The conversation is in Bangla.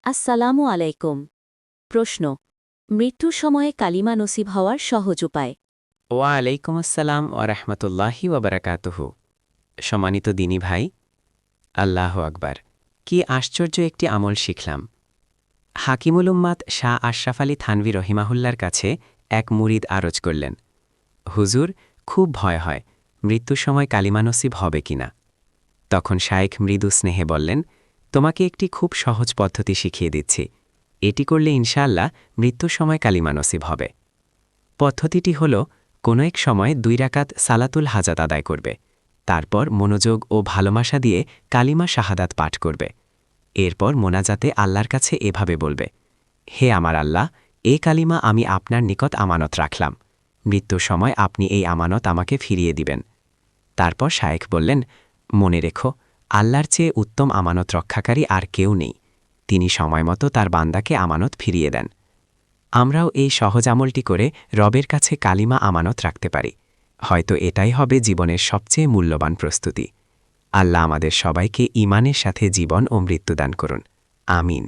আসসালামু আলাইকুম। প্রশ্ন, মৃত্যুর সময়ে কালিমা নসিব হওয়ার সহজ উপায়। ওয়ালাইকুম আসসালাম ওরহমতুল্লাহি ওবরাকাতুহু। সম্মানিত দিনী ভাই, আল্লাহ আকবার, কি আশ্চর্য একটি আমল শিখলাম। হাকিমুল উম্মাত শাহ আশরাফ আলী থানভী রহিমাহুল্লার কাছে এক মুরিদ আরজ করলেন, হুজুর, খুব ভয় হয়, মৃত্যুর সময় কালিমা নসিব হবে কিনা। তখন শায়েখ মৃদু স্নেহে বললেন, তোমাকে একটি খুব সহজ পদ্ধতি শিখিয়ে দিচ্ছি, এটি করলে ইনশাআল্লাহ মৃত্যুর সময় কালিমা নসিব হবে। পদ্ধতিটি হল, কোনো এক সময় 2 রাকাত সালাতুল হাজাত আদায় করবে, তারপর মনোযোগ ও ভালোবাসা দিয়ে কালিমা শাহাদাত পাঠ করবে। এরপর মোনাজাতে আল্লাহর কাছে এভাবে বলবে, হে আমার আল্লাহ, এ কালিমা আমি আপনার নিকট আমানত রাখলাম, মৃত্যুর সময় আপনি এই আমানত আমাকে ফিরিয়ে দিবেন। তারপর শায়েখ বললেন, মনে রেখো, আল্লাহর চেয়ে উত্তম আমানত রক্ষাকারী আর কেউ নেই, তিনি সময়মতো তার বান্দাকে আমানত ফিরিয়ে দেন। আমরাও এই সহজ আমলটি করে রবের কাছে কালিমা আমানত রাখতে পারি, হয়তো এটাই হবে জীবনের সবচেয়ে মূল্যবান প্রস্তুতি। আল্লাহ আমাদের সবাইকে ঈমানের সাথে জীবন ও মৃত্যুদান করুন। আমিন।